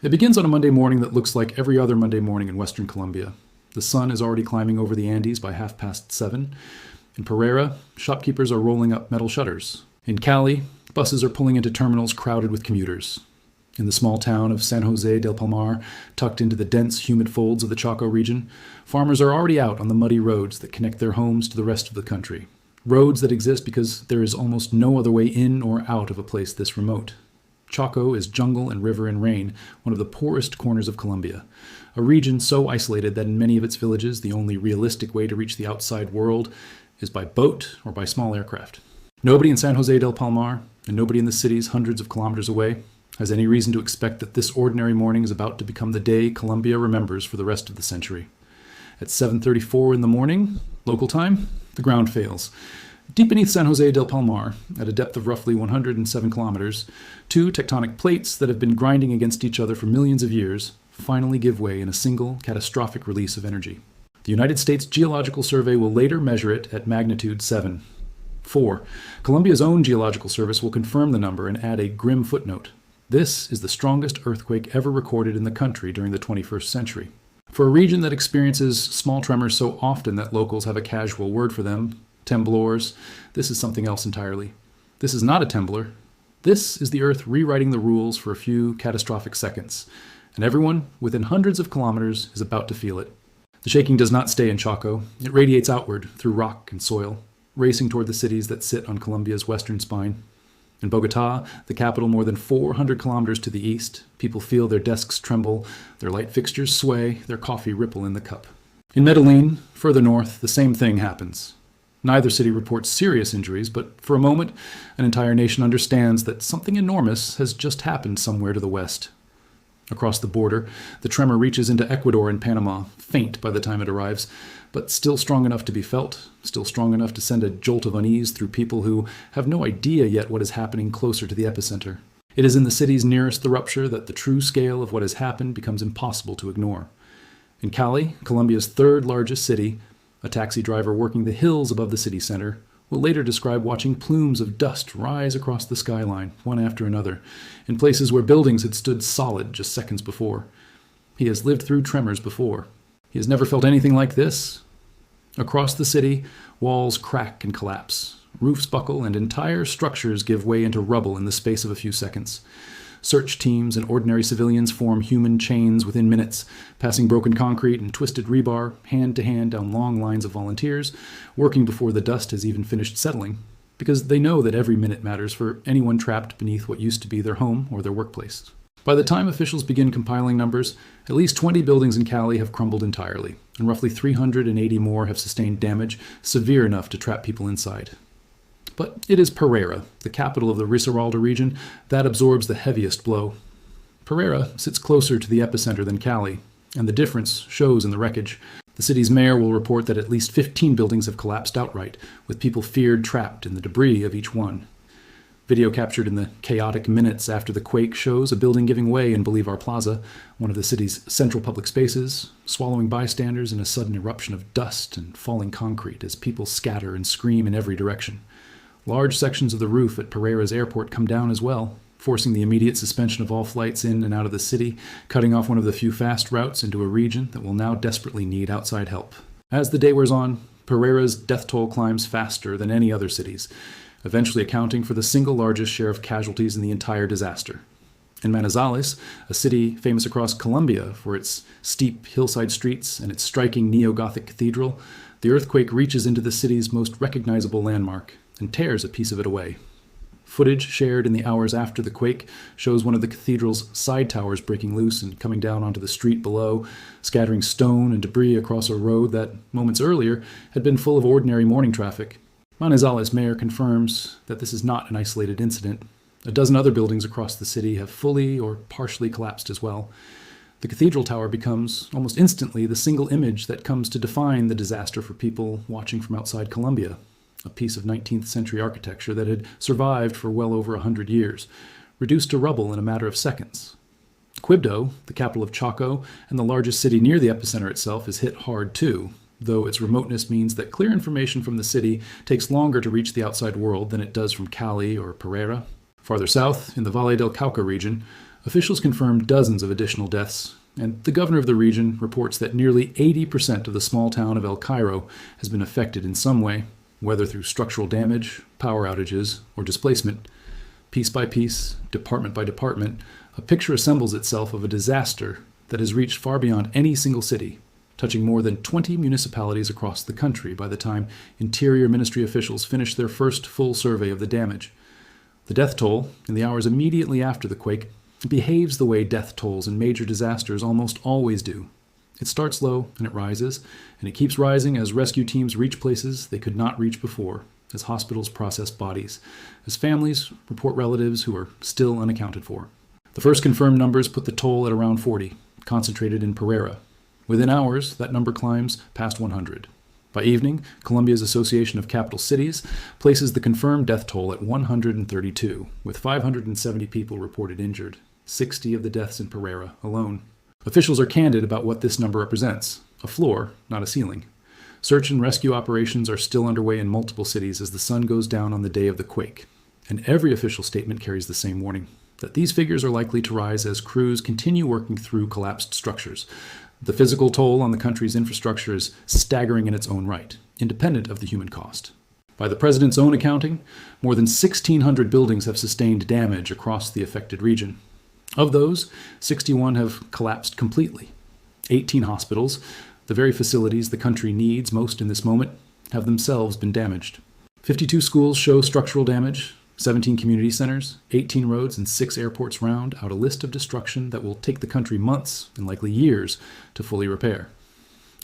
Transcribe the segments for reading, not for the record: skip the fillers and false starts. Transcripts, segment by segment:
It begins on a Monday morning that looks like every other Monday morning in western Colombia. The sun is already climbing over the Andes by 7:30. In Pereira, shopkeepers are rolling up metal shutters. In Cali, buses are pulling into terminals crowded with commuters. In the small town of San Jose del Palmar, tucked into the dense, humid folds of the Choco region, farmers are already out on the muddy roads that connect their homes to the rest of the country. Roads that exist because there is almost no other way in or out of a place this remote. Choco is jungle and river and rain, one of the poorest corners of Colombia, a region so isolated that in many of its villages the only realistic way to reach the outside world is by boat or by small aircraft. Nobody in San Jose del Palmar, and nobody in the cities hundreds of kilometers away, has any reason to expect that this ordinary morning is about to become the day Colombia remembers for the rest of the century. At 7:34 in the morning, local time, the ground fails. Deep beneath San Jose del Palmar, at a depth of roughly 107 kilometers, two tectonic plates that have been grinding against each other for millions of years finally give way in a single, catastrophic release of energy. The United States Geological Survey will later measure it at magnitude 7. 4. Colombia's own Geological Service will confirm the number and add a grim footnote. This is the strongest earthquake ever recorded in the country during the 21st century. For a region that experiences small tremors so often that locals have a casual word for them, temblors, this is something else entirely. This is not a temblor. This is the Earth rewriting the rules for a few catastrophic seconds, and everyone within hundreds of kilometers is about to feel it. The shaking does not stay in Choco. It radiates outward through rock and soil, racing toward the cities that sit on Colombia's western spine. In Bogotá, the capital more than 400 kilometers to the east, people feel their desks tremble, their light fixtures sway, their coffee ripple in the cup. In Medellin, further north, the same thing happens. Neither city reports serious injuries, but for a moment, an entire nation understands that something enormous has just happened somewhere to the west. Across the border, the tremor reaches into Ecuador and Panama, faint by the time it arrives, but still strong enough to be felt, still strong enough to send a jolt of unease through people who have no idea yet what is happening closer to the epicenter. It is in the cities nearest the rupture that the true scale of what has happened becomes impossible to ignore. In Cali, Colombia's third largest city, a taxi driver working the hills above the city center will later describe watching plumes of dust rise across the skyline, one after another, in places where buildings had stood solid just seconds before. He has lived through tremors before. He has never felt anything like this. Across the city, walls crack and collapse. Roofs buckle and entire structures give way into rubble in the space of a few seconds. Search teams and ordinary civilians form human chains within minutes, passing broken concrete and twisted rebar, hand to hand down long lines of volunteers, working before the dust has even finished settling, because they know that every minute matters for anyone trapped beneath what used to be their home or their workplace. By the time officials begin compiling numbers, at least 20 buildings in Cali have crumbled entirely, and roughly 380 more have sustained damage severe enough to trap people inside. But it is Pereira, the capital of the Risaralda region, that absorbs the heaviest blow. Pereira sits closer to the epicenter than Cali, and the difference shows in the wreckage. The city's mayor will report that at least 15 buildings have collapsed outright, with people feared trapped in the debris of each one. Video captured in the chaotic minutes after the quake shows a building giving way in Bolivar Plaza, one of the city's central public spaces, swallowing bystanders in a sudden eruption of dust and falling concrete as people scatter and scream in every direction. Large sections of the roof at Pereira's airport come down as well, forcing the immediate suspension of all flights in and out of the city, cutting off one of the few fast routes into a region that will now desperately need outside help. As the day wears on, Pereira's death toll climbs faster than any other city's, eventually accounting for the single largest share of casualties in the entire disaster. In Manizales, a city famous across Colombia for its steep hillside streets and its striking neo-Gothic cathedral, the earthquake reaches into the city's most recognizable landmark and tears a piece of it away. Footage shared in the hours after the quake shows one of the cathedral's side towers breaking loose and coming down onto the street below, scattering stone and debris across a road that, moments earlier, had been full of ordinary morning traffic. Manizales mayor confirms that this is not an isolated incident. A dozen other buildings across the city have fully or partially collapsed as well. The cathedral tower becomes, almost instantly, the single image that comes to define the disaster for people watching from outside Colombia. A piece of 19th century architecture that had survived for well over 100 years, reduced to rubble in a matter of seconds. Quibdó, the capital of Choco and the largest city near the epicenter itself, is hit hard too, though its remoteness means that clear information from the city takes longer to reach the outside world than it does from Cali or Pereira. Farther south, in the Valle del Cauca region, Officials confirmed dozens of additional deaths, and the governor of the region reports that nearly 80% of the small town of El Cairo has been affected in some way, whether through structural damage, power outages, or displacement. Piece by piece, department by department, a picture assembles itself of a disaster that has reached far beyond any single city, touching more than 20 municipalities across the country by the time Interior Ministry officials finish their first full survey of the damage. The death toll, in the hours immediately after the quake, behaves the way death tolls in major disasters almost always do. It starts low and it rises, and it keeps rising as rescue teams reach places they could not reach before, as hospitals process bodies, as families report relatives who are still unaccounted for. The first confirmed numbers put the toll at around 40, concentrated in Pereira. Within hours, that number climbs past 100. By evening, Colombia's Association of Capital Cities places the confirmed death toll at 132, with 570 people reported injured, 60 of the deaths in Pereira alone. Officials are candid about what this number represents, a floor, not a ceiling. Search and rescue operations are still underway in multiple cities as the sun goes down on the day of the quake, and every official statement carries the same warning, that these figures are likely to rise as crews continue working through collapsed structures. The physical toll on the country's infrastructure is staggering in its own right, independent of the human cost. By the president's own accounting, more than 1,600 buildings have sustained damage across the affected region. Of those, 61 have collapsed completely. 18 hospitals, the very facilities the country needs most in this moment, have themselves been damaged. 52 schools show structural damage, 17 community centers, 18 roads, and 6 airports round out a list of destruction that will take the country months and likely years to fully repair.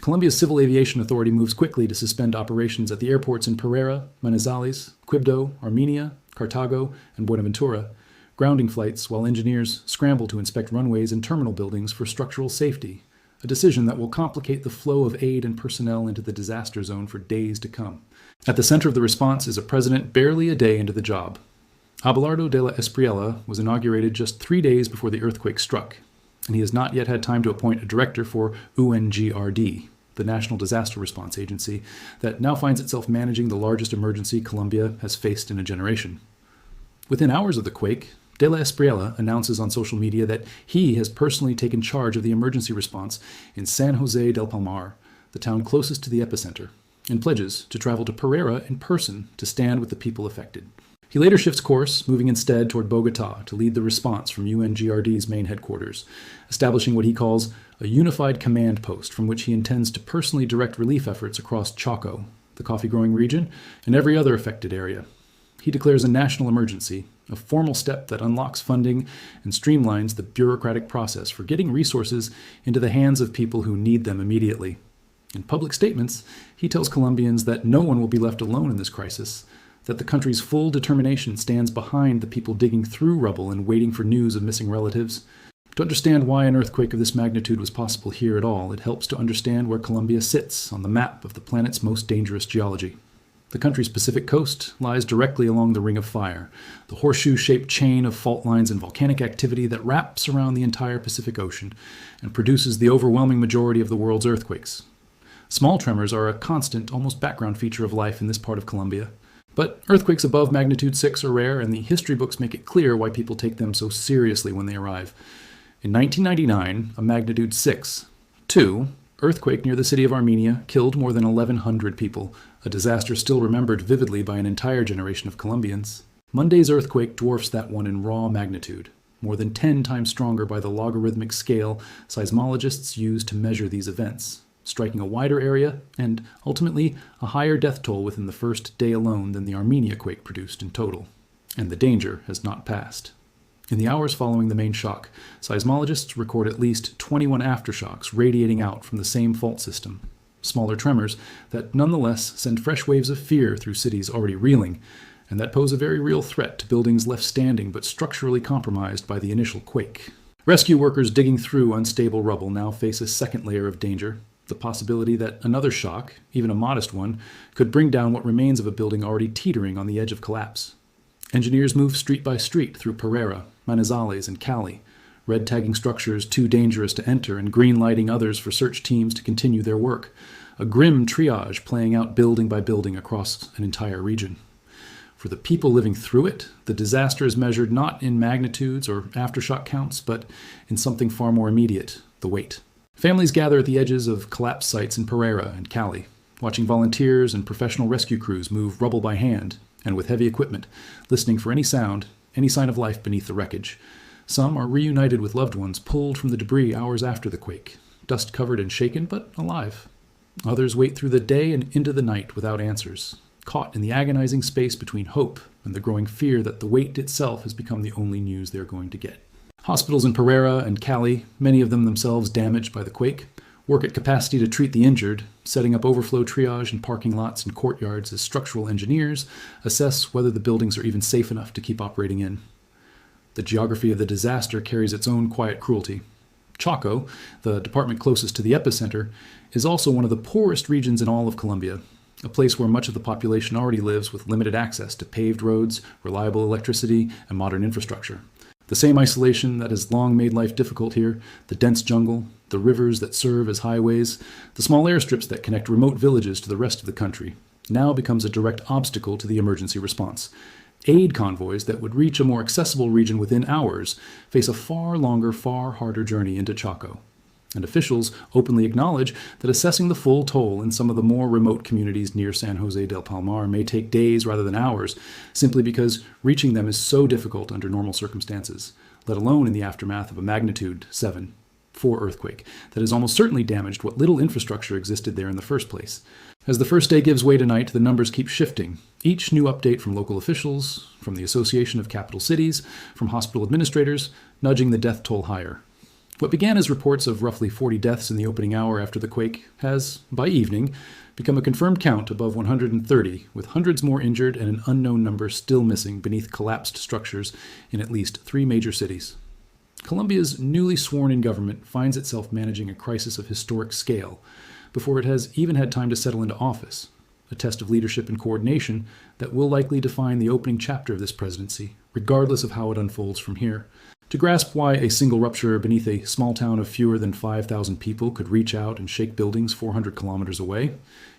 Colombia's Civil Aviation Authority moves quickly to suspend operations at the airports in Pereira, Manizales, Quibdó, Armenia, Cartago, and Buenaventura, grounding flights while engineers scramble to inspect runways and terminal buildings for structural safety, a decision that will complicate the flow of aid and personnel into the disaster zone for days to come. At the center of the response is a president barely a day into the job. Abelardo de la Espriella was inaugurated just 3 days before the earthquake struck, and he has not yet had time to appoint a director for UNGRD, the National Disaster Response Agency, that now finds itself managing the largest emergency Colombia has faced in a generation. Within hours of the quake, De La Espriella announces on social media that he has personally taken charge of the emergency response in San Jose del Palmar, the town closest to the epicenter, and pledges to travel to Pereira in person to stand with the people affected. He later shifts course, moving instead toward Bogotá to lead the response from UNGRD's main headquarters, establishing what he calls a unified command post from which he intends to personally direct relief efforts across Choco, the coffee-growing region, and every other affected area. He declares a national emergency, a formal step that unlocks funding and streamlines the bureaucratic process for getting resources into the hands of people who need them immediately. In public statements, he tells Colombians that no one will be left alone in this crisis, that the country's full determination stands behind the people digging through rubble and waiting for news of missing relatives. To understand why an earthquake of this magnitude was possible here at all, it helps to understand where Colombia sits on the map of the planet's most dangerous geology. The country's Pacific coast lies directly along the Ring of Fire, the horseshoe-shaped chain of fault lines and volcanic activity that wraps around the entire Pacific Ocean and produces the overwhelming majority of the world's earthquakes. Small tremors are a constant, almost background feature of life in this part of Colombia. But earthquakes above magnitude 6 are rare, and the history books make it clear why people take them so seriously when they arrive. In 1999, a magnitude 6.2 earthquake near the city of Armenia killed more than 1,100 people, a disaster still remembered vividly by an entire generation of Colombians. Monday's earthquake dwarfs that one in raw magnitude, more than 10 times stronger by the logarithmic scale seismologists use to measure these events, striking a wider area and, ultimately, a higher death toll within the first day alone than the Armenia quake produced in total. And the danger has not passed. In the hours following the main shock, seismologists record at least 21 aftershocks radiating out from the same fault system, smaller tremors that nonetheless send fresh waves of fear through cities already reeling, and that pose a very real threat to buildings left standing but structurally compromised by the initial quake. Rescue workers digging through unstable rubble now face a second layer of danger, the possibility that another shock, even a modest one, could bring down what remains of a building already teetering on the edge of collapse. Engineers move street by street through Pereira, Manizales, and Cali, red tagging structures too dangerous to enter and green lighting others for search teams to continue their work, a grim triage playing out building by building across an entire region. For the people living through it, the disaster is measured not in magnitudes or aftershock counts, but in something far more immediate, the weight. Families gather at the edges of collapse sites in Pereira and Cali, watching volunteers and professional rescue crews move rubble by hand and with heavy equipment, listening for any sound, any sign of life beneath the wreckage. Some are reunited with loved ones pulled from the debris hours after the quake, dust-covered and shaken, but alive. Others wait through the day and into the night without answers, caught in the agonizing space between hope and the growing fear that the weight itself has become the only news they're going to get. Hospitals in Pereira and Cali, many of them themselves damaged by the quake, work at capacity to treat the injured, setting up overflow triage in parking lots and courtyards as structural engineers assess whether the buildings are even safe enough to keep operating in. The geography of the disaster carries its own quiet cruelty. Choco, the department closest to the epicenter, is also one of the poorest regions in all of Colombia, a place where much of the population already lives with limited access to paved roads, reliable electricity, and modern infrastructure. The same isolation that has long made life difficult here, the dense jungle, the rivers that serve as highways, the small airstrips that connect remote villages to the rest of the country, now becomes a direct obstacle to the emergency response. Aid convoys that would reach a more accessible region within hours face a far longer, far harder journey into Choco. And officials openly acknowledge that assessing the full toll in some of the more remote communities near San Jose del Palmar may take days rather than hours, simply because reaching them is so difficult under normal circumstances, let alone in the aftermath of a magnitude 7.4 earthquake that has almost certainly damaged what little infrastructure existed there in the first place. As the first day gives way to night, the numbers keep shifting. Each new update from local officials, from the Association of Capital Cities, from hospital administrators, nudging the death toll higher. What began as reports of roughly 40 deaths in the opening hour after the quake has, by evening, become a confirmed count above 130, with hundreds more injured and an unknown number still missing beneath collapsed structures in at least 3 major cities. Colombia's newly sworn-in government finds itself managing a crisis of historic scale before it has even had time to settle into office, a test of leadership and coordination that will likely define the opening chapter of this presidency, regardless of how it unfolds from here. To grasp why a single rupture beneath a small town of fewer than 5,000 people could reach out and shake buildings 400 kilometers away,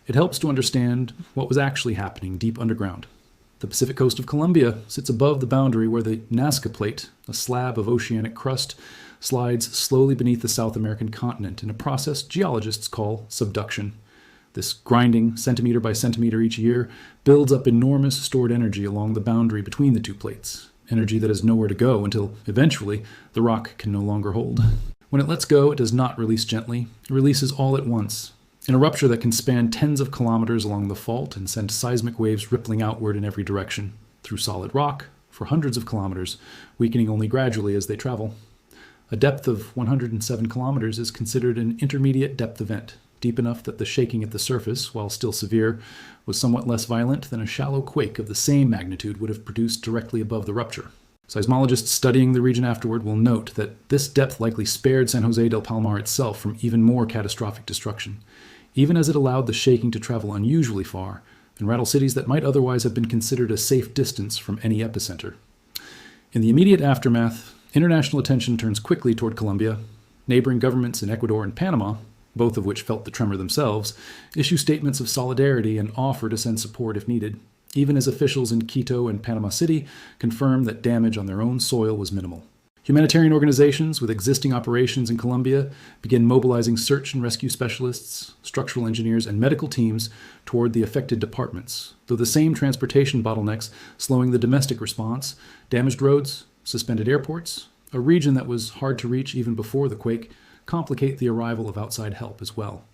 it helps to understand what was actually happening deep underground. The Pacific coast of Colombia sits above the boundary where the Nazca Plate, a slab of oceanic crust, slides slowly beneath the South American continent in a process geologists call subduction. This grinding, centimeter by centimeter each year, builds up enormous stored energy along the boundary between the two plates, energy that has nowhere to go until, eventually, the rock can no longer hold. When it lets go, it does not release gently. It releases all at once, in a rupture that can span tens of kilometers along the fault and send seismic waves rippling outward in every direction, through solid rock, for hundreds of kilometers, weakening only gradually as they travel. A depth of 107 kilometers is considered an intermediate depth event, deep enough that the shaking at the surface, while still severe, was somewhat less violent than a shallow quake of the same magnitude would have produced directly above the rupture. Seismologists studying the region afterward will note that this depth likely spared San Jose del Palmar itself from even more catastrophic destruction, even as it allowed the shaking to travel unusually far and rattle cities that might otherwise have been considered a safe distance from any epicenter. In the immediate aftermath, international attention turns quickly toward Colombia. Neighboring governments in Ecuador and Panama, both of which felt the tremor themselves, issue statements of solidarity and offer to send support if needed, even as officials in Quito and Panama City confirm that damage on their own soil was minimal. Humanitarian organizations with existing operations in Colombia begin mobilizing search and rescue specialists, structural engineers, and medical teams toward the affected departments, though the same transportation bottlenecks slowing the domestic response, damaged roads, suspended airports, a region that was hard to reach even before the quake, complicate the arrival of outside help as well.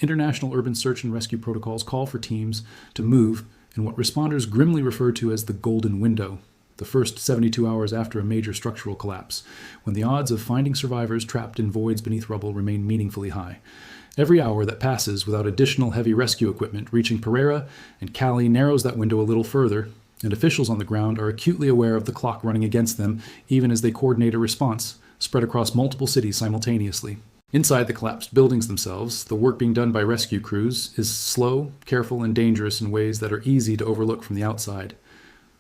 International urban search and rescue protocols call for teams to move in what responders grimly refer to as the golden window, the first 72 hours after a major structural collapse, when the odds of finding survivors trapped in voids beneath rubble remain meaningfully high. Every hour that passes without additional heavy rescue equipment reaching Pereira and Cali narrows that window a little further, and officials on the ground are acutely aware of the clock running against them even as they coordinate a response spread across multiple cities simultaneously. Inside the collapsed buildings themselves, the work being done by rescue crews is slow, careful, and dangerous in ways that are easy to overlook from the outside.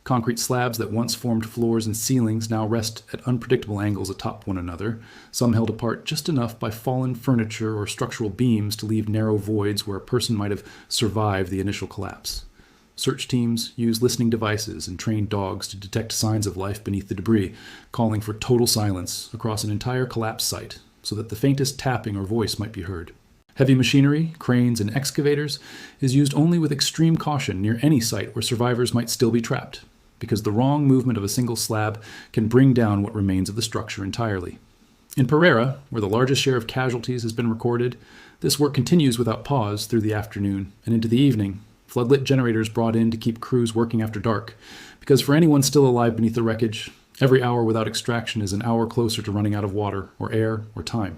Concrete slabs that once formed floors and ceilings now rest at unpredictable angles atop one another, some held apart just enough by fallen furniture or structural beams to leave narrow voids where a person might have survived the initial collapse. Search teams use listening devices and trained dogs to detect signs of life beneath the debris, calling for total silence across an entire collapse site so that the faintest tapping or voice might be heard. Heavy machinery, cranes, and excavators is used only with extreme caution near any site where survivors might still be trapped, because the wrong movement of a single slab can bring down what remains of the structure entirely. In Pereira, where the largest share of casualties has been recorded, this work continues without pause through the afternoon and into the evening. Floodlit generators brought in to keep crews working after dark, because for anyone still alive beneath the wreckage, every hour without extraction is an hour closer to running out of water, or air, or time.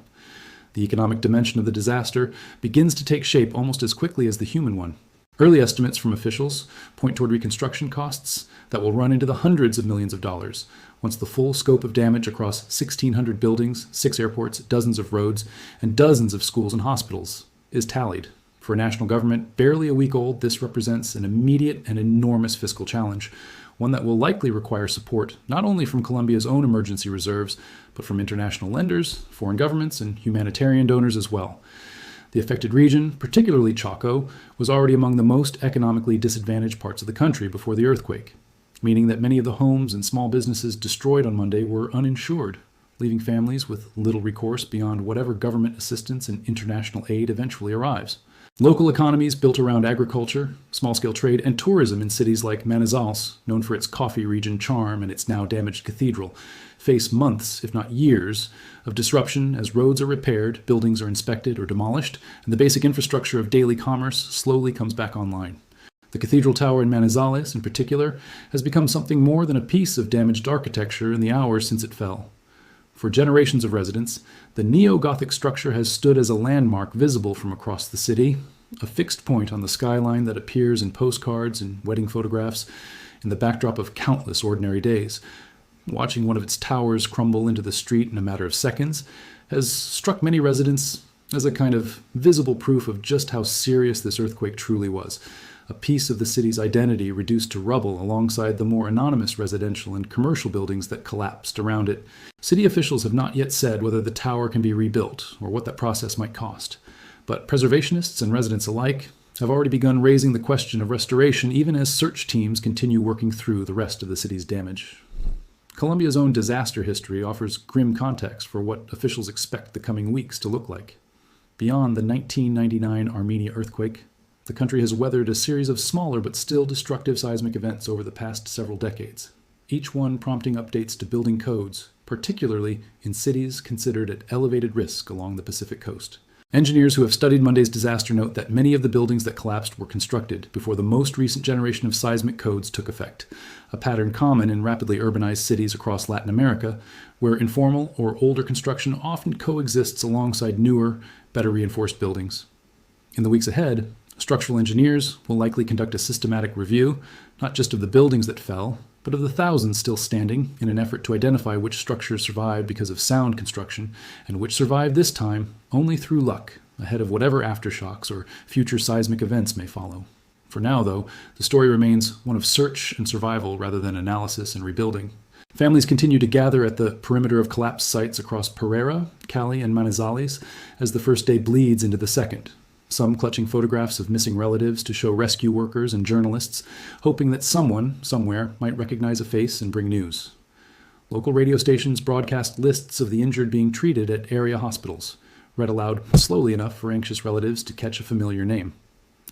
The economic dimension of the disaster begins to take shape almost as quickly as the human one. Early estimates from officials point toward reconstruction costs that will run into the hundreds of millions of dollars once the full scope of damage across 1,600 buildings, 6 airports, dozens of roads, and dozens of schools and hospitals is tallied. For a national government barely a week old, this represents an immediate and enormous fiscal challenge, one that will likely require support not only from Colombia's own emergency reserves, but from international lenders, foreign governments, and humanitarian donors as well. The affected region, particularly Choco, was already among the most economically disadvantaged parts of the country before the earthquake, meaning that many of the homes and small businesses destroyed on Monday were uninsured, leaving families with little recourse beyond whatever government assistance and international aid eventually arrives. Local economies built around agriculture, small-scale trade, and tourism in cities like Manizales, known for its coffee region charm and its now damaged cathedral, face months, if not years, of disruption as roads are repaired, buildings are inspected or demolished, and the basic infrastructure of daily commerce slowly comes back online. The cathedral tower in Manizales, in particular, has become something more than a piece of damaged architecture in the hours since it fell. For generations of residents, the neo-Gothic structure has stood as a landmark visible from across the city, a fixed point on the skyline that appears in postcards and wedding photographs in the backdrop of countless ordinary days. Watching one of its towers crumble into the street in a matter of seconds has struck many residents as a kind of visible proof of just how serious this earthquake truly was. A piece of the city's identity reduced to rubble alongside the more anonymous residential and commercial buildings that collapsed around it. City officials have not yet said whether the tower can be rebuilt or what that process might cost. But preservationists and residents alike have already begun raising the question of restoration even as search teams continue working through the rest of the city's damage. Colombia's own disaster history offers grim context for what officials expect the coming weeks to look like. Beyond the 1999 Armenia earthquake, the country has weathered a series of smaller but still destructive seismic events over the past several decades, each one prompting updates to building codes, particularly in cities considered at elevated risk along the Pacific coast. Engineers who have studied Monday's disaster note that many of the buildings that collapsed were constructed before the most recent generation of seismic codes took effect, a pattern common in rapidly urbanized cities across Latin America, where informal or older construction often coexists alongside newer, better reinforced buildings. In the weeks ahead, structural engineers will likely conduct a systematic review, not just of the buildings that fell, but of the thousands still standing in an effort to identify which structures survived because of sound construction and which survived this time only through luck, ahead of whatever aftershocks or future seismic events may follow. For now, though, the story remains one of search and survival rather than analysis and rebuilding. Families continue to gather at the perimeter of collapsed sites across Pereira, Cali, and Manizales as the first day bleeds into the second, some clutching photographs of missing relatives to show rescue workers and journalists, hoping that someone, somewhere, might recognize a face and bring news. Local radio stations broadcast lists of the injured being treated at area hospitals, read aloud slowly enough for anxious relatives to catch a familiar name.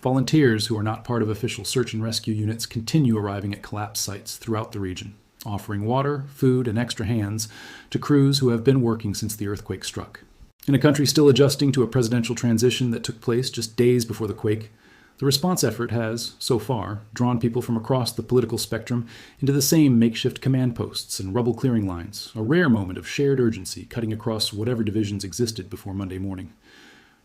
Volunteers who are not part of official search and rescue units continue arriving at collapse sites throughout the region, offering water, food, and extra hands to crews who have been working since the earthquake struck. In a country still adjusting to a presidential transition that took place just days before the quake, the response effort has, so far, drawn people from across the political spectrum into the same makeshift command posts and rubble clearing lines, a rare moment of shared urgency cutting across whatever divisions existed before Monday morning.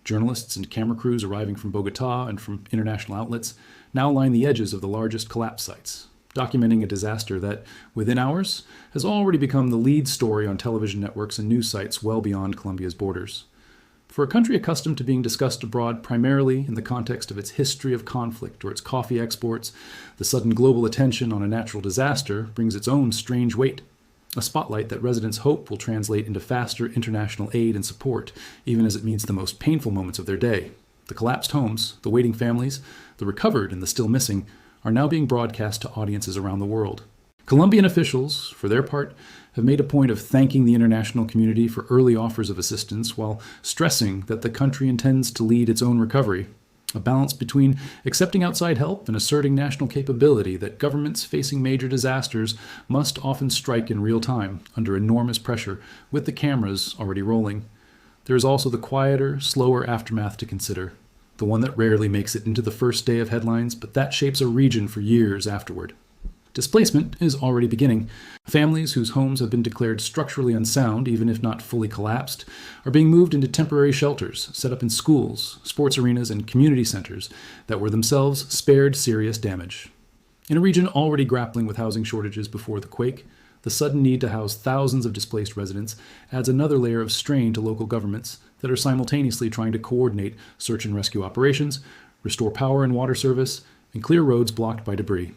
Journalists and camera crews arriving from Bogotá and from international outlets now line the edges of the largest collapse sites, documenting a disaster that, within hours, has already become the lead story on television networks and news sites well beyond Colombia's borders. For a country accustomed to being discussed abroad primarily in the context of its history of conflict or its coffee exports, the sudden global attention on a natural disaster brings its own strange weight, a spotlight that residents hope will translate into faster international aid and support, even as it means the most painful moments of their day. The collapsed homes, the waiting families, the recovered and the still missing, are now being broadcast to audiences around the world. Colombian officials, for their part, have made a point of thanking the international community for early offers of assistance while stressing that the country intends to lead its own recovery. A balance between accepting outside help and asserting national capability that governments facing major disasters must often strike in real time, under enormous pressure, with the cameras already rolling. There is also the quieter, slower aftermath to consider, the one that rarely makes it into the first day of headlines, but that shapes a region for years afterward. Displacement is already beginning. Families whose homes have been declared structurally unsound, even if not fully collapsed, are being moved into temporary shelters set up in schools, sports arenas, and community centers that were themselves spared serious damage. In a region already grappling with housing shortages before the quake, the sudden need to house thousands of displaced residents adds another layer of strain to local governments that are simultaneously trying to coordinate search and rescue operations, restore power and water service, and clear roads blocked by debris.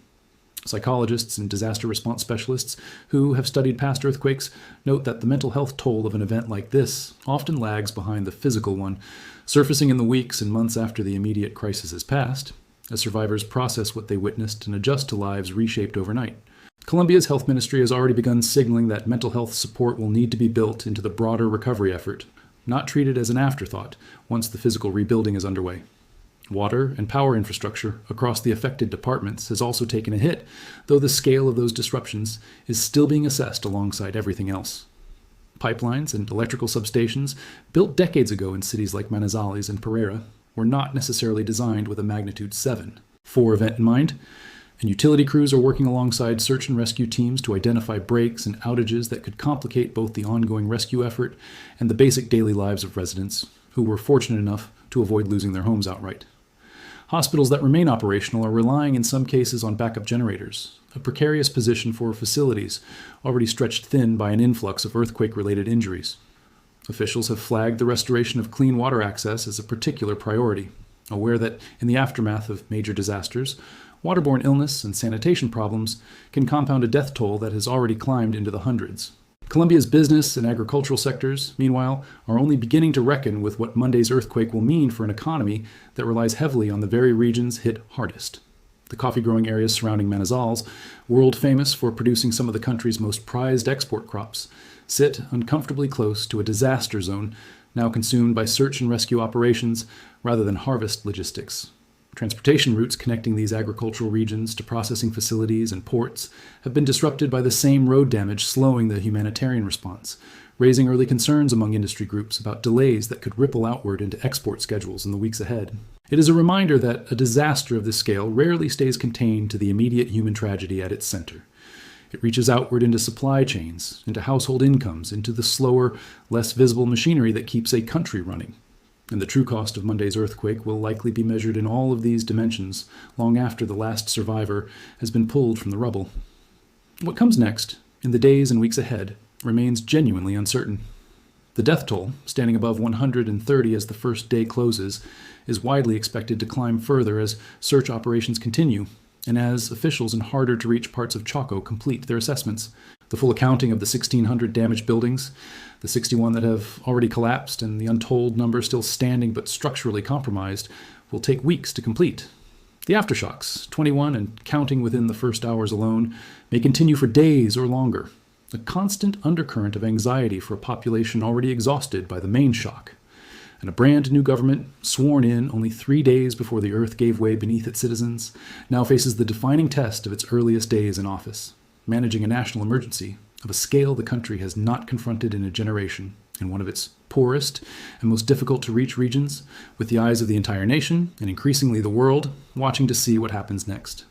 Psychologists and disaster response specialists who have studied past earthquakes note that the mental health toll of an event like this often lags behind the physical one, surfacing in the weeks and months after the immediate crisis has passed, as survivors process what they witnessed and adjust to lives reshaped overnight. Colombia's health ministry has already begun signaling that mental health support will need to be built into the broader recovery effort, not treated as an afterthought once the physical rebuilding is underway. Water and power infrastructure across the affected departments has also taken a hit, though the scale of those disruptions is still being assessed alongside everything else. Pipelines and electrical substations, built decades ago in cities like Manizales and Pereira, were not necessarily designed with a magnitude 7.4 event in mind, and utility crews are working alongside search and rescue teams to identify breaks and outages that could complicate both the ongoing rescue effort and the basic daily lives of residents who were fortunate enough to avoid losing their homes outright. Hospitals that remain operational are relying in some cases on backup generators, a precarious position for facilities already stretched thin by an influx of earthquake-related injuries. Officials have flagged the restoration of clean water access as a particular priority, aware that in the aftermath of major disasters, waterborne illness and sanitation problems can compound a death toll that has already climbed into the hundreds. Colombia's business and agricultural sectors, meanwhile, are only beginning to reckon with what Monday's earthquake will mean for an economy that relies heavily on the very regions hit hardest. The coffee-growing areas surrounding Manizales, world famous for producing some of the country's most prized export crops, sit uncomfortably close to a disaster zone now consumed by search and rescue operations rather than harvest logistics. Transportation routes connecting these agricultural regions to processing facilities and ports have been disrupted by the same road damage slowing the humanitarian response, raising early concerns among industry groups about delays that could ripple outward into export schedules in the weeks ahead. It is a reminder that a disaster of this scale rarely stays contained to the immediate human tragedy at its center. It reaches outward into supply chains, into household incomes, into the slower, less visible machinery that keeps a country running. And the true cost of Monday's earthquake will likely be measured in all of these dimensions long after the last survivor has been pulled from the rubble. What comes next, in the days and weeks ahead, remains genuinely uncertain. The death toll, standing above 130 as the first day closes, is widely expected to climb further as search operations continue, and as officials in harder-to-reach parts of Choco complete their assessments. The full accounting of the 1,600 damaged buildings, the 61 that have already collapsed, and the untold number still standing but structurally compromised, will take weeks to complete. The aftershocks, 21 and counting within the first hours alone, may continue for days or longer, a constant undercurrent of anxiety for a population already exhausted by the main shock. And a brand new government, sworn in only 3 days before the earth gave way beneath its citizens, now faces the defining test of its earliest days in office, managing a national emergency of a scale the country has not confronted in a generation, in one of its poorest and most difficult to reach regions, with the eyes of the entire nation, and increasingly the world, watching to see what happens next.